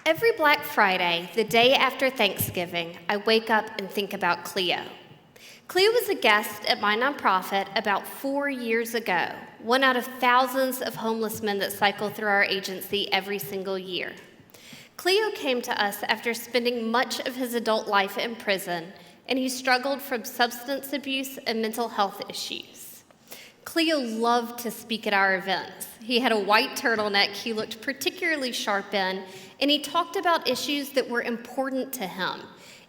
Every Black Friday, the day after Thanksgiving, I wake up and think about Cleo. Cleo was a guest at my nonprofit about 4 years ago, one out of thousands of homeless men that cycle through our agency every single year. Cleo came to us after spending much of his adult life in prison, and he struggled from substance abuse and mental health issues. Cleo loved to speak at our events. He had a white turtleneck he looked particularly sharp in, and he talked about issues that were important to him,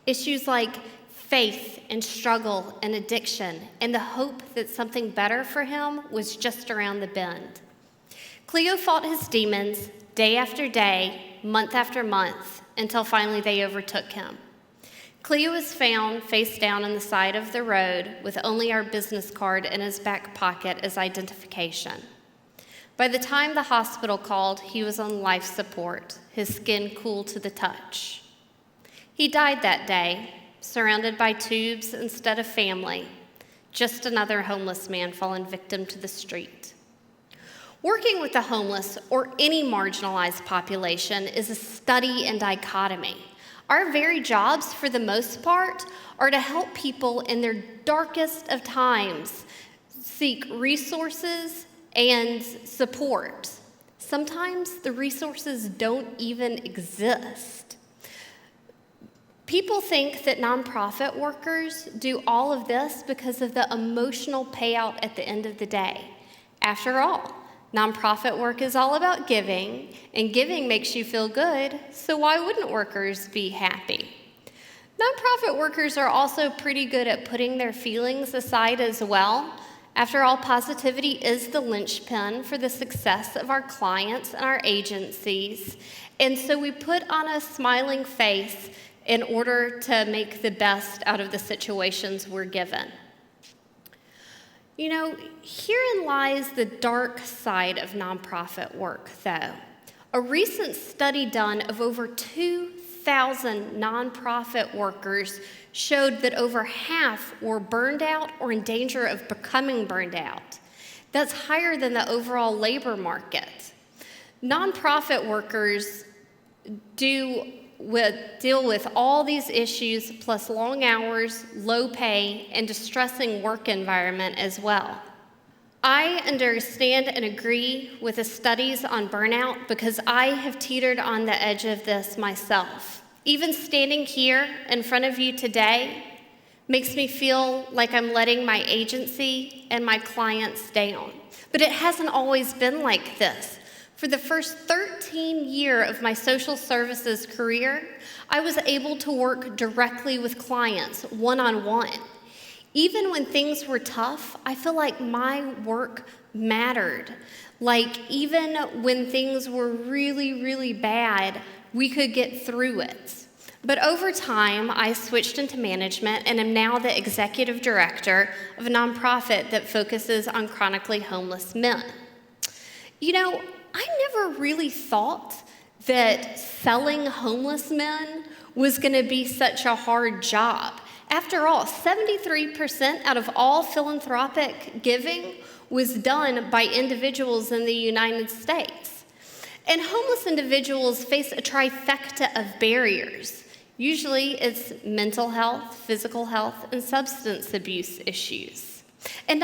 issues like faith and struggle and addiction, and the hope that something better for him was just around the bend. Cleo fought his demons day after day, month after month, until finally they overtook him. Cleo was found face down on the side of the road with only our business card in his back pocket as identification. By the time the hospital called, he was on life support, his skin cool to the touch. He died that day, surrounded by tubes instead of family, just another homeless man fallen victim to the street. Working with the homeless or any marginalized population is a study in dichotomy. Our very jobs, for the most part, are to help people in their darkest of times seek resources and support. Sometimes the resources don't even exist. People think that nonprofit workers do all of this because of the emotional payout at the end of the day. After all, nonprofit work is all about giving, and giving makes you feel good, so why wouldn't workers be happy? Nonprofit workers are also pretty good at putting their feelings aside as well. After all, positivity is the linchpin for the success of our clients and our agencies, and so we put on a smiling face in order to make the best out of the situations we're given. You know, herein lies the dark side of nonprofit work, though. A recent study done of over 2,000 nonprofit workers showed that over half were burned out or in danger of becoming burned out. That's higher than the overall labor market. Nonprofit workers deal with all these issues, plus long hours, low pay, and distressing work environment as well. I understand and agree with the studies on burnout because I have teetered on the edge of this myself. Even standing here in front of you today makes me feel like I'm letting my agency and my clients down. But it hasn't always been like this. For the first 13 years of my social services career, I was able to work directly with clients, one-on-one. Even when things were tough, I feel like my work mattered. Like even when things were really, really bad, we could get through it. But over time, I switched into management and am now the executive director of a nonprofit that focuses on chronically homeless men. You know, I never really thought that selling homeless men was going to be such a hard job. After all, 73% out of all philanthropic giving was done by individuals in the United States. And homeless individuals face a trifecta of barriers. Usually it's mental health, physical health, and substance abuse issues. And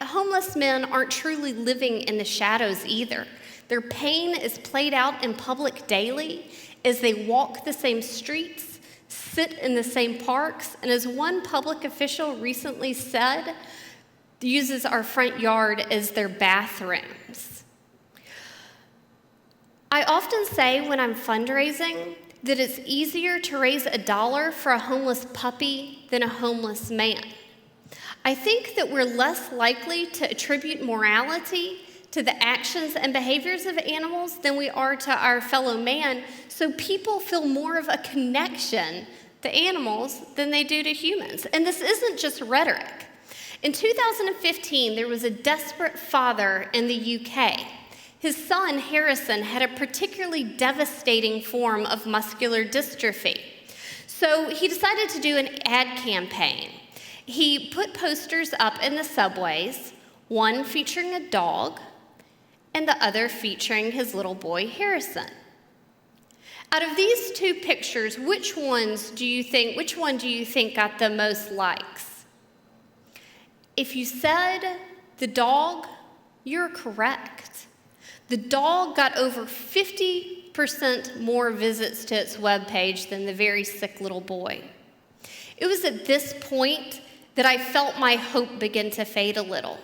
homeless men aren't truly living in the shadows either. Their pain is played out in public daily as they walk the same streets, sit in the same parks, and as one public official recently said, uses our front yard as their bathrooms. I often say when I'm fundraising that it's easier to raise $1 for a homeless puppy than a homeless man. I think that we're less likely to attribute morality to the actions and behaviors of animals than we are to our fellow man, so people feel more of a connection to animals than they do to humans. And this isn't just rhetoric. In 2015, there was a desperate father in the UK. His son, Harrison, had a particularly devastating form of muscular dystrophy. So he decided to do an ad campaign. He put posters up in the subways, one featuring a dog and the other featuring his little boy, Harrison. Out of these two pictures, which one do you think got the most likes? If you said the dog, you're correct. The dog got over 50% more visits to its webpage than the very sick little boy. It was at this point that I felt my hope begin to fade a little.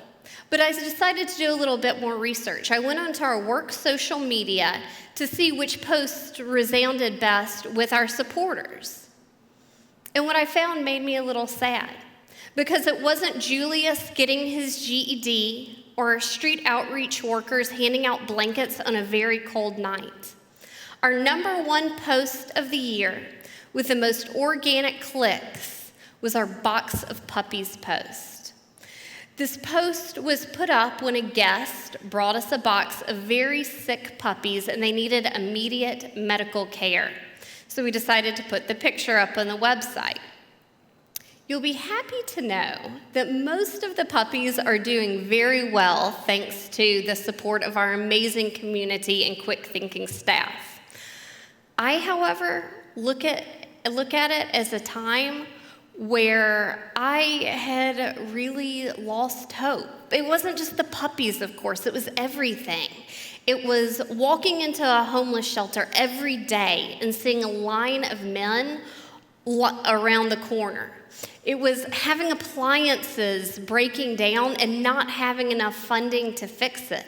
But I decided to do a little bit more research. I went onto our work social media to see which posts resounded best with our supporters. And what I found made me a little sad, because it wasn't Julius getting his GED or street outreach workers handing out blankets on a very cold night. Our number one post of the year with the most organic clicks was our Box of Puppies post. This post was put up when a guest brought us a box of very sick puppies and they needed immediate medical care. So we decided to put the picture up on the website. You'll be happy to know that most of the puppies are doing very well thanks to the support of our amazing community and quick-thinking staff. I, however, look at it as a time where I had really lost hope. It wasn't just the puppies, of course, it was everything. It was walking into a homeless shelter every day and seeing a line of men around the corner. It was having appliances breaking down and not having enough funding to fix it.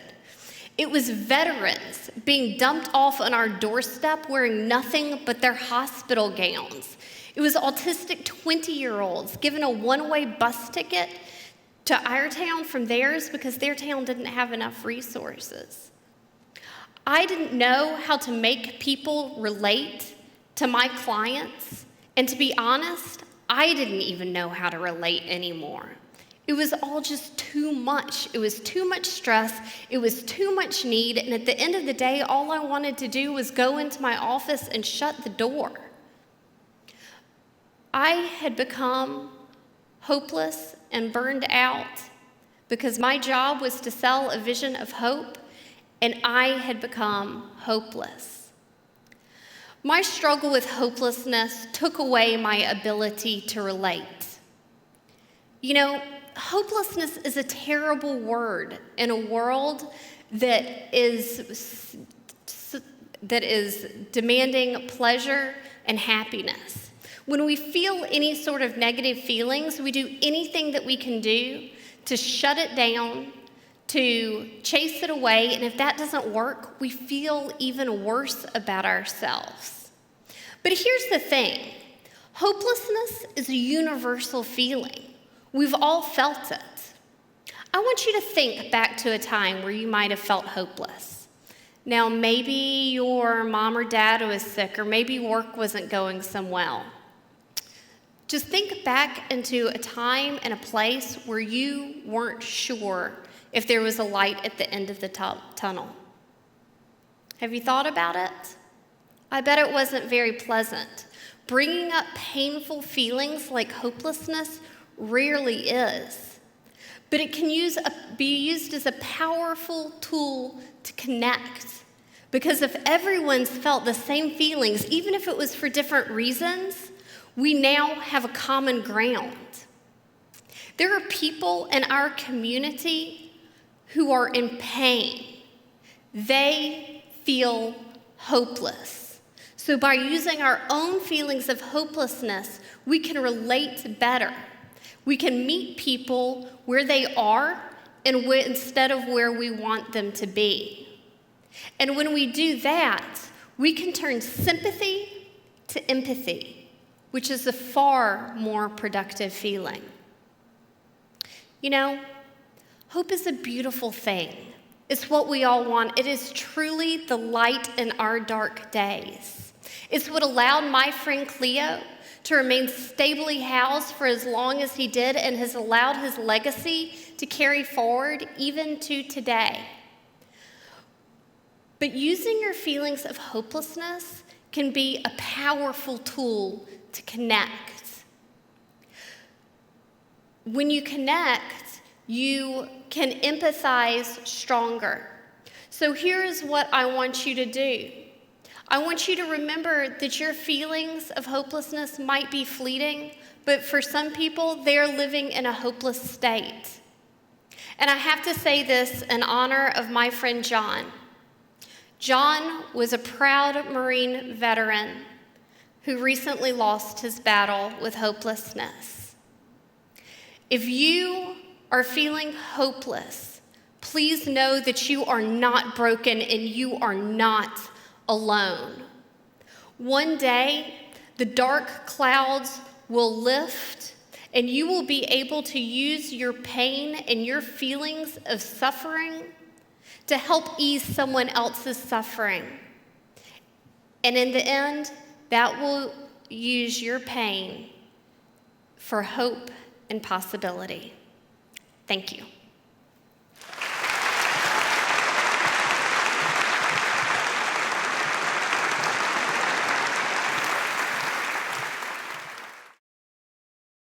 It was veterans being dumped off on our doorstep wearing nothing but their hospital gowns. It was autistic 20-year-olds given a one-way bus ticket to our town from theirs because their town didn't have enough resources. I didn't know how to make people relate to my clients, and to be honest, I didn't even know how to relate anymore. It was all just too much. It was too much stress. It was too much need, and at the end of the day, all I wanted to do was go into my office and shut the door. I had become hopeless and burned out because my job was to sell a vision of hope, and I had become hopeless. My struggle with hopelessness took away my ability to relate. You know, hopelessness is a terrible word in a world that is demanding pleasure and happiness. When we feel any sort of negative feelings, we do anything that we can do to shut it down, to chase it away, and if that doesn't work, we feel even worse about ourselves. But here's the thing. Hopelessness is a universal feeling. We've all felt it. I want you to think back to a time where you might have felt hopeless. Now, maybe your mom or dad was sick, or maybe work wasn't going so well. Just think back into a time and a place where you weren't sure if there was a light at the end of the tunnel. Have you thought about it? I bet it wasn't very pleasant. Bringing up painful feelings like hopelessness rarely is, but it can be used as a powerful tool to connect. Because if everyone's felt the same feelings, even if it was for different reasons, we now have a common ground. There are people in our community who are in pain. They feel hopeless. So by using our own feelings of hopelessness, we can relate better. We can meet people where they are instead of where we want them to be. And when we do that, we can turn sympathy to empathy, which is a far more productive feeling. You know, hope is a beautiful thing. It's what we all want. It is truly the light in our dark days. It's what allowed my friend Cleo to remain stably housed for as long as he did, and has allowed his legacy to carry forward even to today. But using your feelings of hopelessness can be a powerful tool to connect. When you connect, you can empathize stronger. So here's what I want you to do. I want you to remember that your feelings of hopelessness might be fleeting, but for some people, they're living in a hopeless state. And I have to say this in honor of my friend John. John was a proud Marine veteran who recently lost his battle with hopelessness. If you are feeling hopeless, please know that you are not broken and you are not alone. One day, the dark clouds will lift and you will be able to use your pain and your feelings of suffering to help ease someone else's suffering. And in the end, that will use your pain for hope and possibility. Thank you.